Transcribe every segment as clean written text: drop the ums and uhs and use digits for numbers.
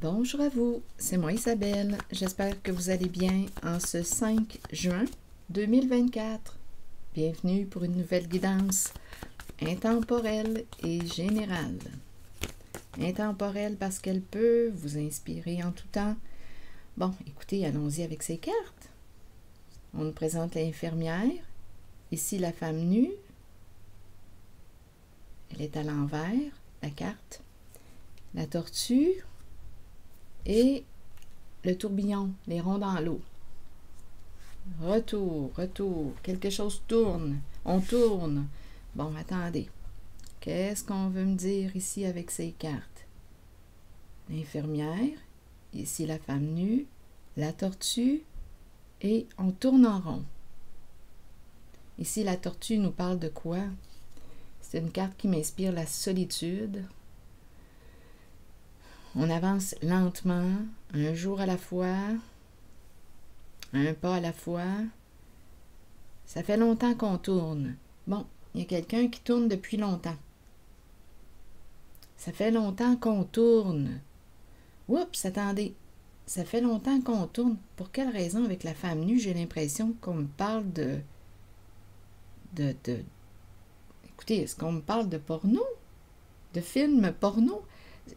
Bonjour à vous, c'est moi Isabelle. J'espère que vous allez bien en ce 5 juin 2024. Bienvenue pour une nouvelle guidance intemporelle et générale. Intemporelle parce qu'elle peut vous inspirer en tout temps. Bon, écoutez, allons-y avec ces cartes. On nous présente l'infirmière. Ici, la femme nue. Elle est à l'envers, la carte. La tortue. Et le tourbillon, les ronds dans l'eau. Retour, quelque chose tourne, on tourne. Bon, attendez, qu'est-ce qu'on veut me dire ici avec ces cartes? L'infirmière, ici la femme nue, la tortue, et on tourne en rond. Ici, la tortue nous parle de quoi? C'est une carte qui m'inspire la solitude. On avance lentement, un jour à la fois, un pas à la fois. Ça fait longtemps qu'on tourne. Bon, il y a quelqu'un qui tourne depuis longtemps. Ça fait longtemps qu'on tourne. Oups, attendez. Ça fait longtemps qu'on tourne. Pour quelle raison, avec la femme nue, j'ai l'impression qu'on me parle de... Écoutez, est-ce qu'on me parle de porno? De films porno?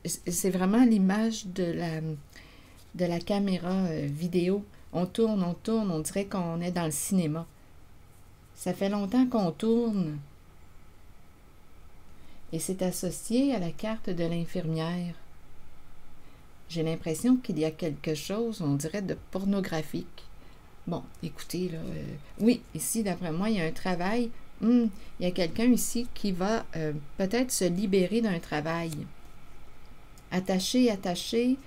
C'est vraiment l'image de la caméra vidéo. On tourne, on dirait qu'on est dans le cinéma. Ça fait longtemps qu'on tourne. Et c'est associé à la carte de l'infirmière. J'ai l'impression qu'il y a quelque chose, on dirait, de pornographique. Bon, écoutez, là, oui, ici, d'après moi, il y a un travail. Il y a quelqu'un ici qui va peut-être se libérer d'un travail. Attaché.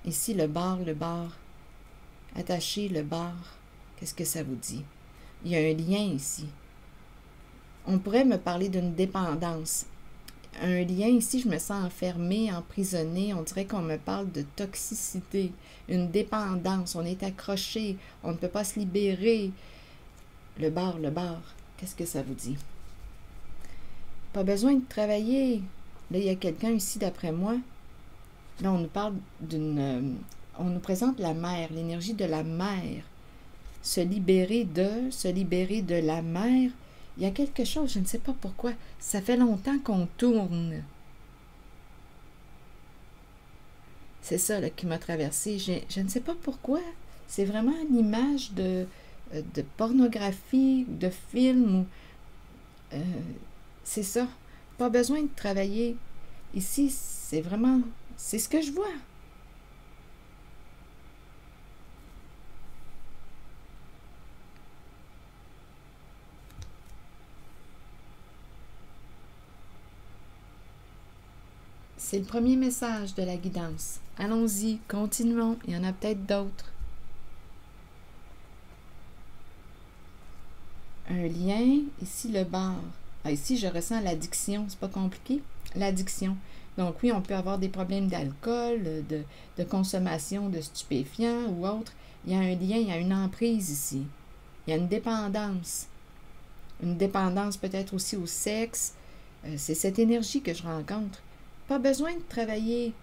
Ici, le bar. Attaché, le bar. Qu'est-ce que ça vous dit? Il y a un lien ici. On pourrait me parler d'une dépendance. Un lien ici, je me sens enfermée, emprisonnée. On dirait qu'on me parle de toxicité. Une dépendance. On est accroché. On ne peut pas se libérer. Le bar. Qu'est-ce que ça vous dit? Pas besoin de travailler. Là, il y a quelqu'un ici, d'après moi. Là, on nous parle on nous présente la mer, l'énergie de la mer. Se libérer de la mer. Il y a quelque chose, je ne sais pas pourquoi. Ça fait longtemps qu'on tourne. C'est ça là, qui m'a traversée. Je ne sais pas pourquoi. C'est vraiment l'image de pornographie, de film. C'est ça. Pas besoin de travailler. Ici, c'est vraiment... C'est ce que je vois. C'est le premier message de la guidance. Allons-y, continuons. Il y en a peut-être d'autres. Un lien. Ici, le bar. Ici, je ressens l'addiction. C'est pas compliqué. L'addiction. Donc oui, on peut avoir des problèmes d'alcool, de consommation de stupéfiants ou autre. Il y a un lien, il y a une emprise ici. Il y a une dépendance. Une dépendance peut-être aussi au sexe. C'est cette énergie que je rencontre. Pas besoin de travailler.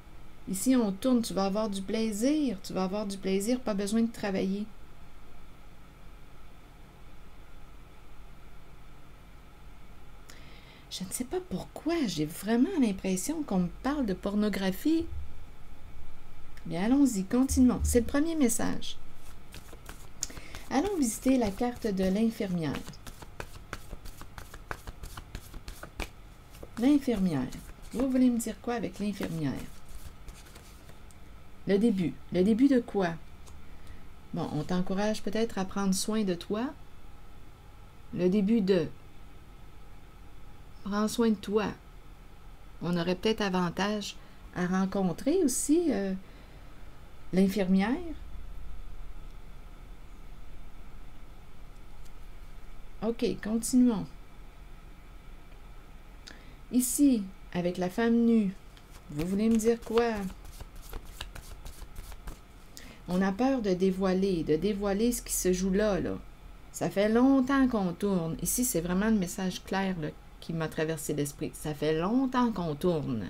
Ici, on tourne, tu vas avoir du plaisir. Tu vas avoir du plaisir, pas besoin de travailler. Je ne sais pas pourquoi, j'ai vraiment l'impression qu'on me parle de pornographie. Bien, allons-y, continuons. C'est le premier message. Allons visiter la carte de l'infirmière. L'infirmière. Vous voulez me dire quoi avec l'infirmière? Le début. Le début de quoi? Bon, on t'encourage peut-être à prendre soin de toi. Le début de... Prends soin de toi. On aurait peut-être avantage à rencontrer aussi l'infirmière. OK, continuons. Ici, avec la femme nue, vous voulez me dire quoi? On a peur de dévoiler ce qui se joue là. Ça fait longtemps qu'on tourne. Ici, c'est vraiment le message clair là, qui m'a traversé l'esprit. Ça fait longtemps qu'on tourne.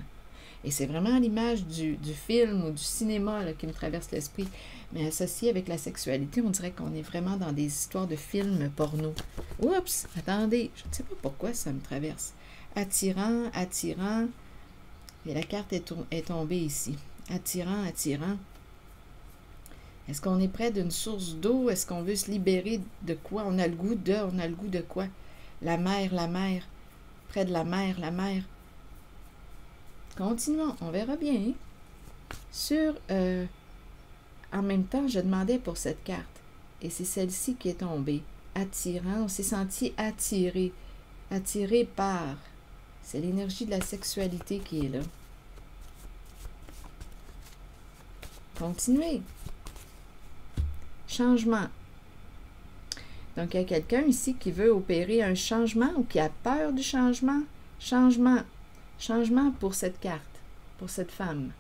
Et c'est vraiment l'image du film ou du cinéma là, qui me traverse l'esprit. Mais associé avec la sexualité, on dirait qu'on est vraiment dans des histoires de films porno. Oups, attendez, je ne sais pas pourquoi ça me traverse. Attirant, attirant. Et la carte est tombée ici. Attirant, attirant. Est-ce qu'on est près d'une source d'eau? Est-ce qu'on veut se libérer de quoi? On a le goût de quoi? La mer, près de la mer, la mer. Continuons, on verra bien. En même temps, je demandais pour cette carte, et c'est celle-ci qui est tombée. Attirant, on s'est senti attiré. Attiré par. C'est l'énergie de la sexualité qui est là. Continuez. Changement. Donc, il y a quelqu'un ici qui veut opérer un changement ou qui a peur du changement. Changement. Changement pour cette carte, pour cette femme.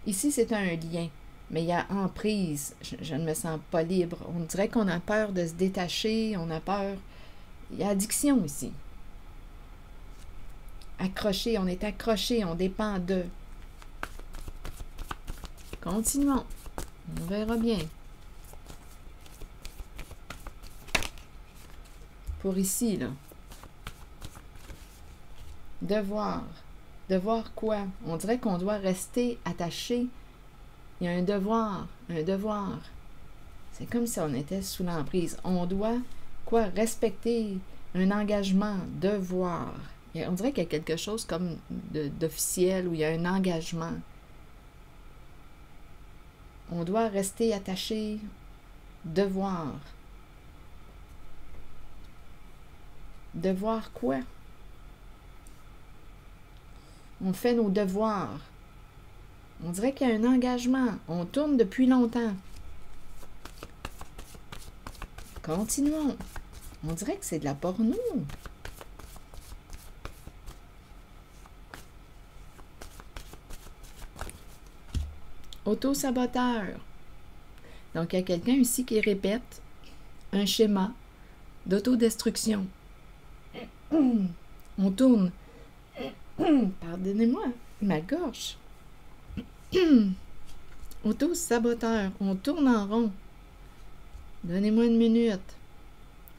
Ici, c'est un lien, mais il y a emprise. Je ne me sens pas libre. On dirait qu'on a peur de se détacher, on a peur. Il y a addiction ici. Accroché, on est accroché, on dépend d'eux. Continuons. On verra bien. Pour ici, là. Devoir. Devoir quoi? On dirait qu'on doit rester attaché. Il y a un devoir. Un devoir. C'est comme si on était sous l'emprise. On doit, quoi? Respecter un engagement. Devoir. On dirait qu'il y a quelque chose comme d'officiel où il y a un engagement. On doit rester attaché. Devoir. Devoir quoi? On fait nos devoirs. On dirait qu'il y a un engagement. On tourne depuis longtemps. Continuons. On dirait que c'est de la porno. Auto-saboteur. Donc, il y a quelqu'un ici qui répète un schéma d'autodestruction. On tourne. Pardonnez-moi, ma gorge. Auto-saboteur. On tourne en rond. Donnez-moi une minute.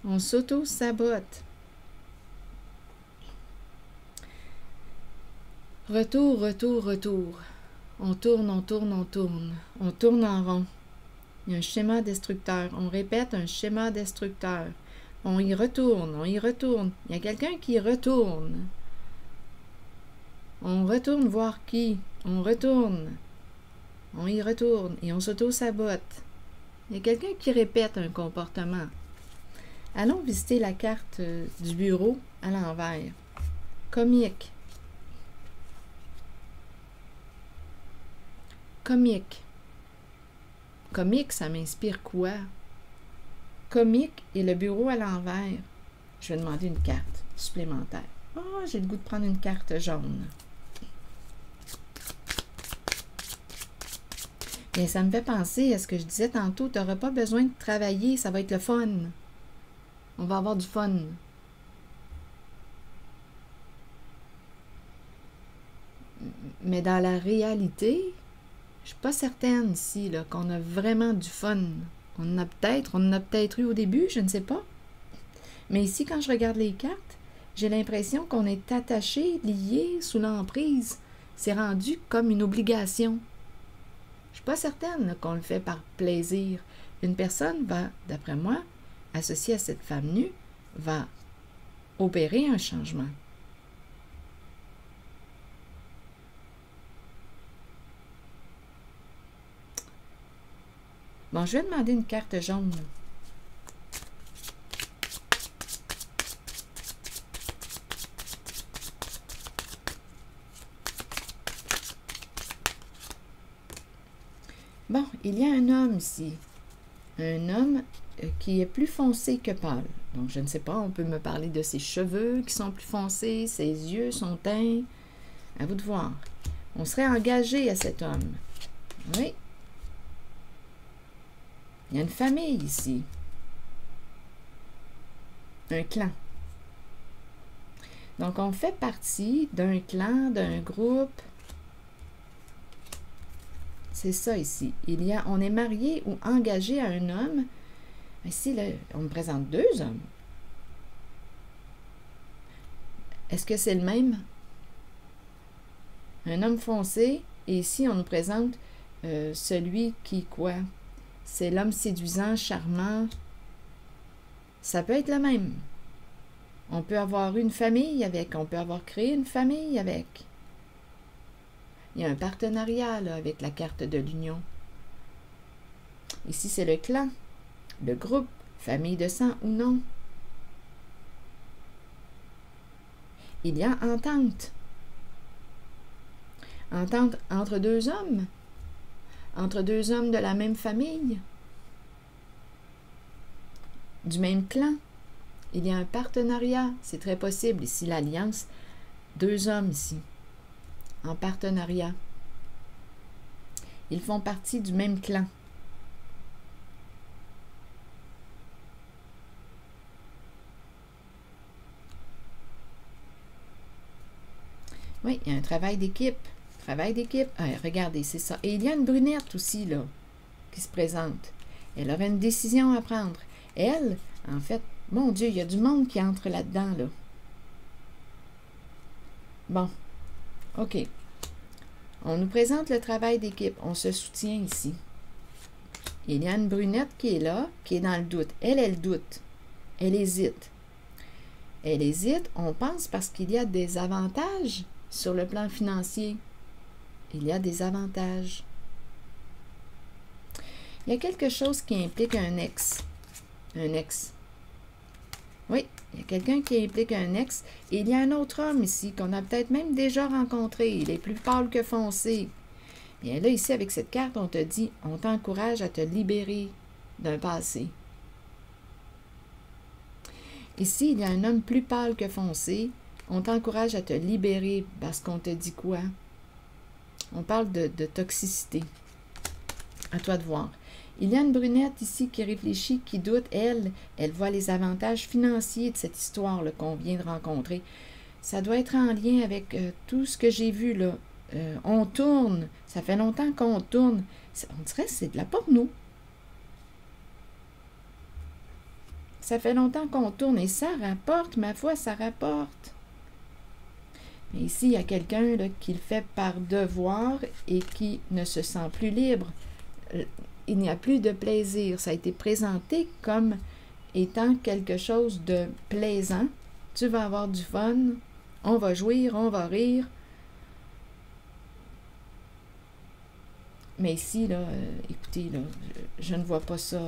On s'auto-sabote. Retour, retour, retour. On tourne, on tourne, on tourne. On tourne en rond. Il y a un schéma destructeur. On répète un schéma destructeur. On y retourne, on y retourne. Il y a quelqu'un qui retourne. On retourne voir qui. On retourne. On y retourne et on s'auto-sabote. Il y a quelqu'un qui répète un comportement. Allons visiter la carte du bureau à l'envers. Comique. Comique. Comique, ça m'inspire quoi? Comique et le bureau à l'envers. Je vais demander une carte supplémentaire. Oh, j'ai le goût de prendre une carte jaune. Bien, ça me fait penser à ce que je disais tantôt. Tu n'auras pas besoin de travailler, ça va être le fun. On va avoir du fun. Mais dans la réalité, je ne suis pas certaine ici là, qu'on a vraiment du fun. On en a peut-être eu au début, je ne sais pas. Mais ici, quand je regarde les cartes, j'ai l'impression qu'on est attaché, lié, sous l'emprise. C'est rendu comme une obligation. Je ne suis pas certaine qu'on le fait par plaisir. Une personne va, d'après moi, associée à cette femme nue, va opérer un changement. Bon, je vais demander une carte jaune. Bon, il y a un homme ici. Un homme qui est plus foncé que pâle. Donc, je ne sais pas, on peut me parler de ses cheveux qui sont plus foncés, ses yeux, son teint. À vous de voir. On serait engagé à cet homme. Oui. Il y a une famille ici. Un clan. Donc, on fait partie d'un clan, d'un groupe. C'est ça ici. On est marié ou engagé à un homme. Ici, là, on me présente 2 hommes. Est-ce que c'est le même? Un homme foncé. Et ici, on nous présente celui qui, quoi? C'est l'homme séduisant, charmant. Ça peut être le même. On peut avoir une famille avec. On peut avoir créé une famille avec. Il y a un partenariat là, avec la carte de l'union. Ici, c'est le clan, le groupe, famille de sang ou non. Il y a entente. Entente entre 2 hommes. Entre 2 hommes de la même famille. Du même clan. Il y a un partenariat. C'est très possible. Ici, l'alliance. 2 hommes ici. En partenariat. Ils font partie du même clan. Oui, il y a un travail d'équipe. Travail d'équipe. Ah, regardez, c'est ça. Et il y a une brunette aussi, là, qui se présente. Elle aurait une décision à prendre. Elle, en fait, mon Dieu, il y a du monde qui entre là-dedans, là. Bon. OK. On nous présente le travail d'équipe. On se soutient ici. Il y a une brunette qui est là, qui est dans le doute. Elle doute. Elle hésite. Elle hésite, on pense parce qu'il y a des avantages sur le plan financier. Il y a des avantages. Il y a quelque chose qui implique un ex. Un ex. Oui, il y a quelqu'un qui implique un ex. Et il y a un autre homme ici qu'on a peut-être même déjà rencontré. Il est plus pâle que foncé. Bien là, ici, avec cette carte, on te dit, on t'encourage à te libérer d'un passé. Ici, il y a un homme plus pâle que foncé. On t'encourage à te libérer parce qu'on te dit quoi? On parle de toxicité. À toi de voir. Il y a une brunette ici qui réfléchit, qui doute. Elle voit les avantages financiers de cette histoire qu'on vient de rencontrer. Ça doit être en lien avec tout ce que j'ai vu là. On tourne. Ça fait longtemps qu'on tourne. On dirait que c'est de la porno. Ça fait longtemps qu'on tourne et ça rapporte, ma foi, ça rapporte. Mais ici, il y a quelqu'un qui le fait par devoir et qui ne se sent plus libre. Il n'y a plus de plaisir. Ça a été présenté comme étant quelque chose de plaisant. Tu vas avoir du fun, on va jouir, on va rire. Mais ici, là, écoutez, là, je ne vois pas ça...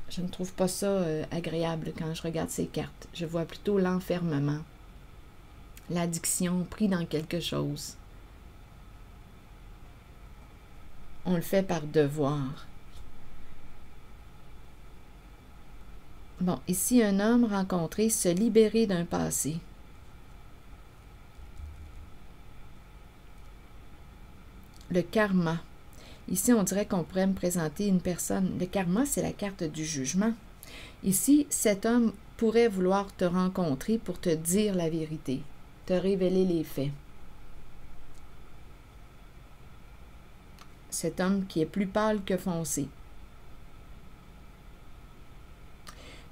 je ne trouve pas ça agréable quand je regarde ces cartes. Je vois plutôt l'enfermement, l'addiction, pris dans quelque chose. On le fait par devoir. Bon, ici, un homme rencontré, se libérer d'un passé. Le karma. Ici, on dirait qu'on pourrait me présenter une personne. Le karma, c'est la carte du jugement. Ici, cet homme pourrait vouloir te rencontrer pour te dire la vérité, te révéler les faits. Cet homme qui est plus pâle que foncé.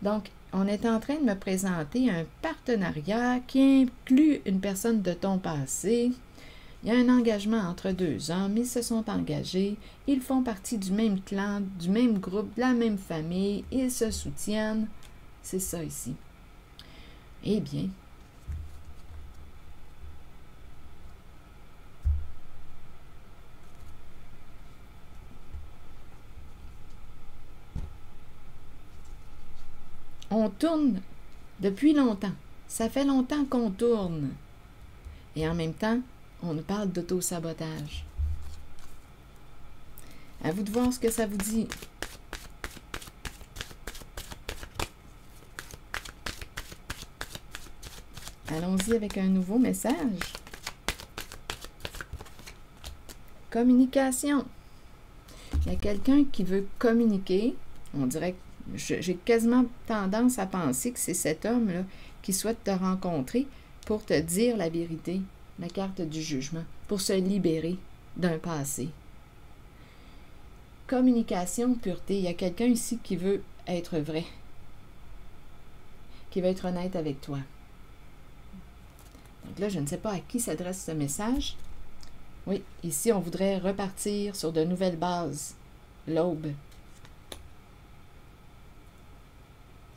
Donc, on est en train de me présenter un partenariat qui inclut une personne de ton passé. Il y a un engagement entre 2 hommes, ils se sont engagés, ils font partie du même clan, du même groupe, de la même famille, ils se soutiennent. C'est ça ici. Eh bien, on tourne depuis longtemps. Ça fait longtemps qu'on tourne. Et en même temps, on nous parle d'auto-sabotage. À vous de voir ce que ça vous dit. Allons-y avec un nouveau message. Communication. Il y a quelqu'un qui veut communiquer. On dirait que j'ai quasiment tendance à penser que c'est cet homme-là qui souhaite te rencontrer pour te dire la vérité, la carte du jugement, pour se libérer d'un passé. Communication, pureté. Il y a quelqu'un ici qui veut être vrai, qui veut être honnête avec toi. Donc là, je ne sais pas à qui s'adresse ce message. Oui, ici, on voudrait repartir sur de nouvelles bases. L'aube.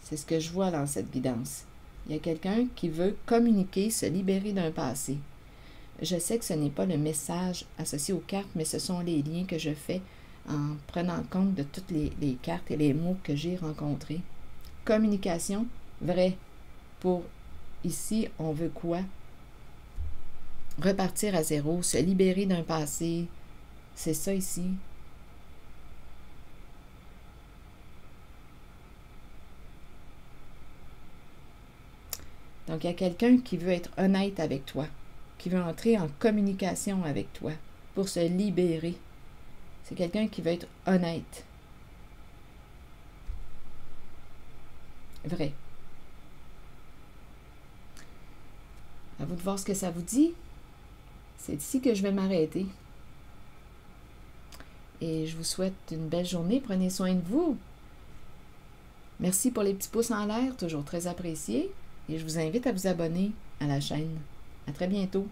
C'est ce que je vois dans cette guidance. Il y a quelqu'un qui veut communiquer, se libérer d'un passé. Je sais que ce n'est pas le message associé aux cartes, mais ce sont les liens que je fais en prenant compte de toutes les cartes et les mots que j'ai rencontrés. Communication, vrai. Pour ici, on veut quoi? Repartir à zéro, se libérer d'un passé. C'est ça ici. Donc, il y a quelqu'un qui veut être honnête avec toi, qui veut entrer en communication avec toi pour se libérer. C'est quelqu'un qui veut être honnête. Vrai. À vous de voir ce que ça vous dit. C'est ici que je vais m'arrêter. Et je vous souhaite une belle journée. Prenez soin de vous. Merci pour les petits pouces en l'air, toujours très appréciés. Et je vous invite à vous abonner à la chaîne. À très bientôt.